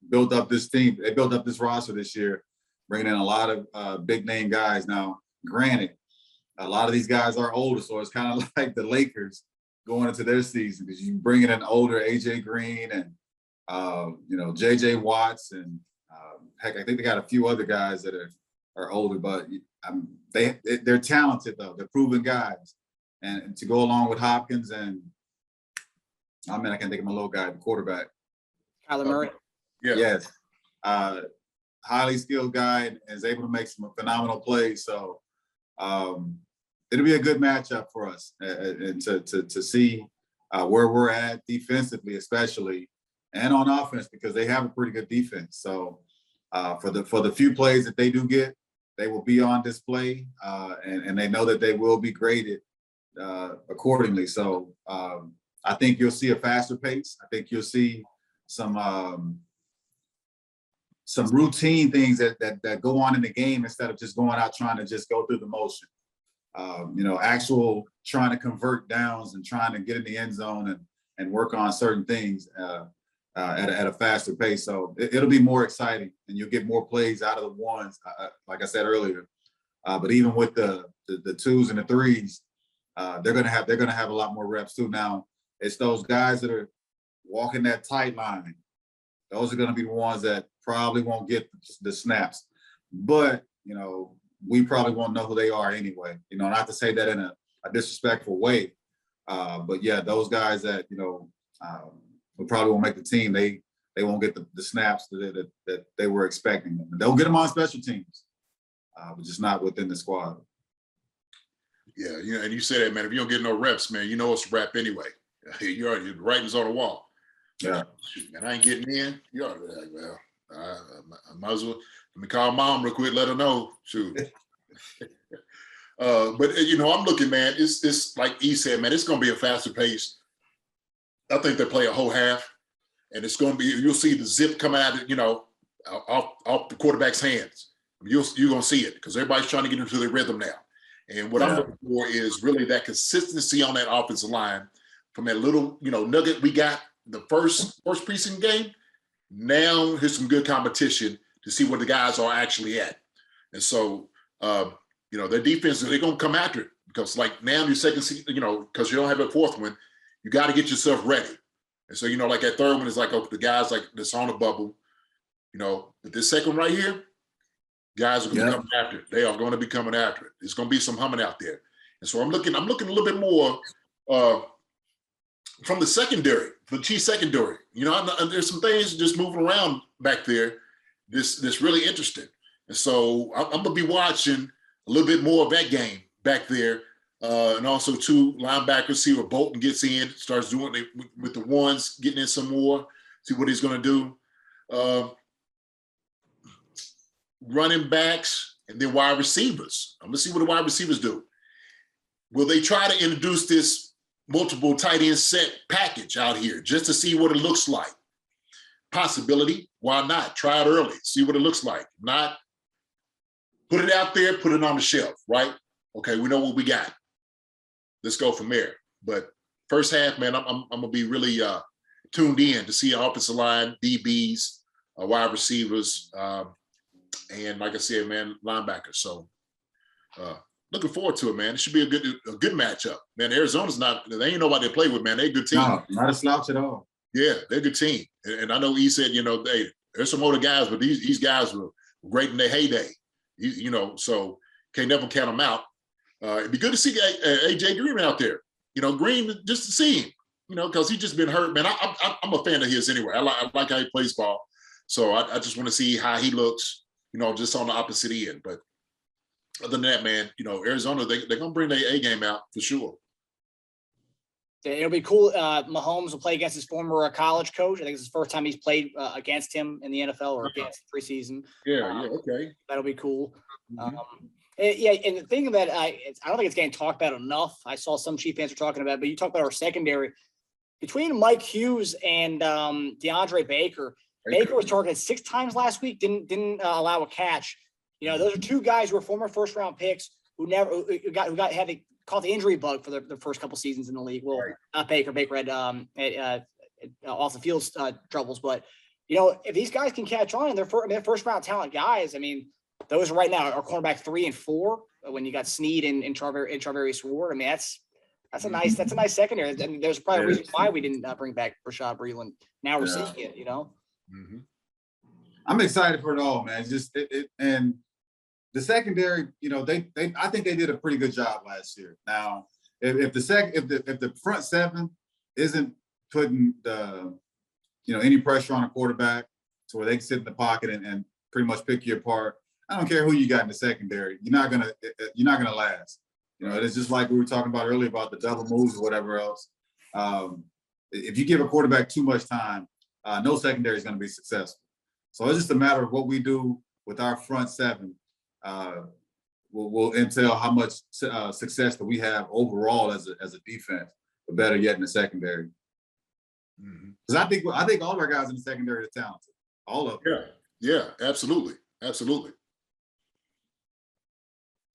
built up this team. They built up this roster this year, bringing in a lot of big name guys. Now, granted, a lot of these guys are older, so it's kind of like the Lakers going into their season because you bring in an older AJ Green and JJ Watts and heck, I think they got a few other guys that are older, but they're talented though. They're proven guys, and to go along with Hopkins and I can't think of my little guy, the quarterback, Kyler Murray. Yes, highly skilled guy and is able to make some phenomenal plays. So. It'll be a good matchup for us and to see where we're at defensively, especially, and on offense because they have a pretty good defense. So for the few plays that they do get, they will be on display, and they know that they will be graded accordingly. So I think you'll see a faster pace. I think you'll see some routine things that go on in the game instead of just going out trying to just go through the motion. Actual trying to convert downs and trying to get in the end zone and work on certain things at a faster pace. So it'll be more exciting and you'll get more plays out of the ones, like I said earlier. But even with the 2s and the 3s, they're gonna have a lot more reps too. Now it's those guys that are walking that tight line. Those are gonna be the ones that probably won't get the snaps. But we probably won't know who they are anyway. Not to say that in a disrespectful way, but yeah, those guys that who probably won't make the team, they won't get the snaps that they were expecting. They'll get them on special teams, but just not within the squad. Yeah, and you say that, man. If you don't get no reps, man, it's a wrap anyway. The writing's on the wall. Yeah, and I ain't getting in. You already like, well, I might as well. Let me call mom real quick, let her know. Shoot. But I'm looking, man. It's like E said, man. It's going to be a faster pace. I think they play a whole half, and it's going to be. You'll see the zip come out, off the quarterback's hands. You're going to see it because everybody's trying to get into their rhythm now. And what I'm looking for is really that consistency on that offensive line from that little, nugget we got the first preseason game. Now here's some good competition to see where the guys are actually at. And so, their defense, they're going to come after it because like now your second season, because you don't have a fourth one, you got to get yourself ready. And so, like that third one is like, the guys like that's on the bubble, but this second right here, guys are going to be coming after it. They are going to be coming after it. There's going to be some humming out there. And so I'm looking a little bit more from the secondary, the Chiefs secondary. There's some things just moving around back there. This really interesting. And so I'm going to be watching a little bit more of that game back there And also 2 linebackers, see what Bolton gets in, starts doing it with the ones, getting in some more, see what he's going to do. Running backs, and then wide receivers. I'm going to see what the wide receivers do. Will they try to introduce this multiple tight end set package out here just to see what it looks like? Possibility. Why not? Try it early. See what it looks like. Not put it out there, put it on the shelf, right? Okay, we know what we got. Let's go from there. But first half, man, I'm going to be really tuned in to see offensive line, DBs, wide receivers, and like I said, man, linebackers. So looking forward to it, man. It should be a good matchup. Man, Arizona's they ain't nobody to play with, man. They're a good team. No, not a slouch at all. Yeah, they're a good team. And I know he said, there's some older guys, but these guys were great in their heyday. So can't never count them out. It'd be good to see AJ Green out there. Green, just to see him, because he's just been hurt, man. I'm a fan of his anyway. I like how he plays ball. So I just want to see how he looks, just on the opposite end. But other than that, man, Arizona, they're going to bring their A game out for sure. It'll be cool. Mahomes will play against his former college coach. I think it's his first time he's played against him in the NFL or against preseason. Yeah, okay. That'll be cool. Mm-hmm. And the thing that I don't think it's getting talked about enough. I saw some Chief fans were talking about, but you talk about our secondary between Mike Hughes and DeAndre Baker. Baker was targeted 6 times last week. Didn't allow a catch. Those are 2 guys who were former first-round picks who caught the injury bug for the first couple seasons in the league. Well, not Baker. Baker had off the field troubles, but if these guys can catch on and they're first-round talent guys, I mean, those right now are cornerback 3 and 4. When you got Snead and Charvarius Ward, I mean that's a nice secondary. And there's probably a reason why we didn't bring back Rashad Breeland. Now we're seeing it. Mm-hmm. I'm excited for it all, man. Just and the secondary, I think they did a pretty good job last year. Now, if the front 7 isn't putting any pressure on a quarterback to where they can sit in the pocket and pretty much pick you apart, I don't care who you got in the secondary. You're not gonna last. It's just like we were talking about earlier about the double moves or whatever else. If you give a quarterback too much time, no secondary is going to be successful. So it's just a matter of what we do with our front 7. Will entail how much success that we have overall as a defense, but better yet in the secondary. Because I think all of our guys in the secondary are talented. All of them. Yeah, absolutely.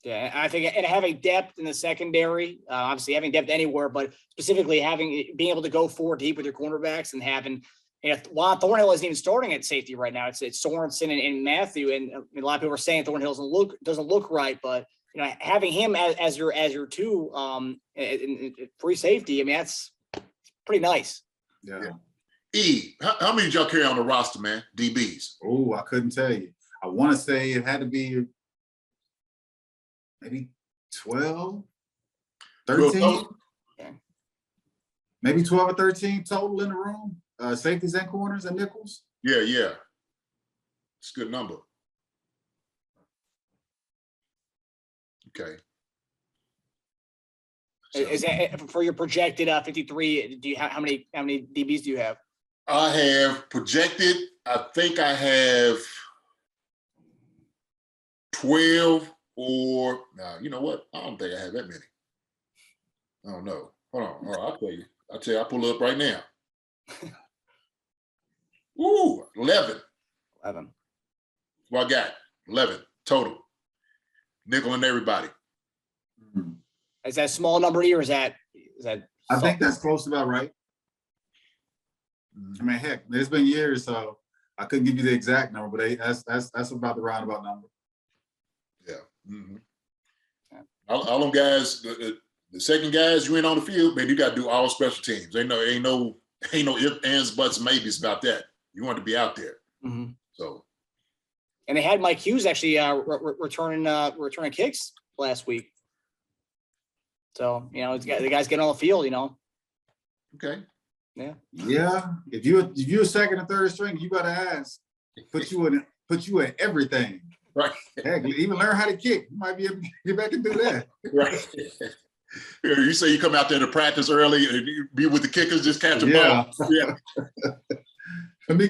Yeah, I think, and having depth in the secondary, obviously having depth anywhere, but specifically being able to go 4 deep with your cornerbacks and having, while Thornhill isn't even starting at safety right now, it's Sorensen and Mathieu, and a lot of people are saying Thornhill doesn't look right, but having him as your 2 free safety, I mean that's pretty nice. Yeah. How many did y'all carry on the roster, man? DBs. Oh, I couldn't tell you. I want to say it had to be maybe 12, 13. Yeah. Maybe 12 or 13 total in the room. Safeties and corners and nickels. Yeah. It's a good number. Okay. Is that for your projected 53? Do you how many DBs do you have? I have projected. I think I have 12 or now. You know what? I don't think I have that many. I don't know. Hold on. I'll tell you. I'll pull it up right now. Ooh, 11. 11. Well, I got 11 total. Nickel and everybody. Mm-hmm. Is that a small number to you, or is that? I think that's close to about right. I mean, heck, it's been years, so I couldn't give you the exact number, but that's about the roundabout number. Yeah. Mm-hmm. All them guys, the second guys you ain't on the field, man, you got to do all special teams. Ain't no ifs, ands, buts, maybes about that. You want to be out there. Mm-hmm. So. And they had Mike Hughes actually returning kicks last week. So the guys getting on the field. Okay. Yeah. Yeah. If you're second or third string, you got to ask. Put you in everything. Right. Heck, even learn how to kick. You might be able to get back and do that. Right. You say you come out there to practice early and you be with the kickers, just catch a Yeah. ball. Yeah. Let me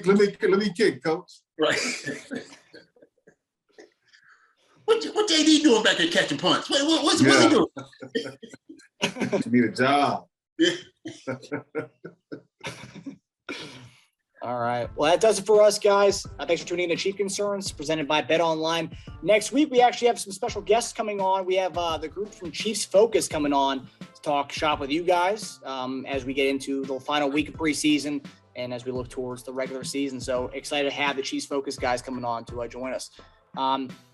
kick, coach. Right. What JD doing back there catching punts? What's he doing? You need a job. Yeah. All right. Well, that does it for us, guys. Thanks for tuning in to Chief Concerns, presented by BetOnline. Next week, we actually have some special guests coming on. We have the group from Chiefs Focus coming on to talk shop with you guys as we get into the final week of preseason and as we look towards the regular season. So excited to have the Chiefs Focus guys coming on to join us.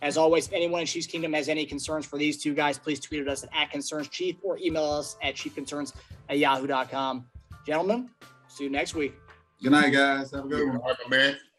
As always, if anyone in Chiefs Kingdom has any concerns for these two guys, please tweet at us at @ConcernsChief or email us at chiefconcerns@yahoo.com. Gentlemen, see you next week. Good night, guys. Have a good one. All right, my man.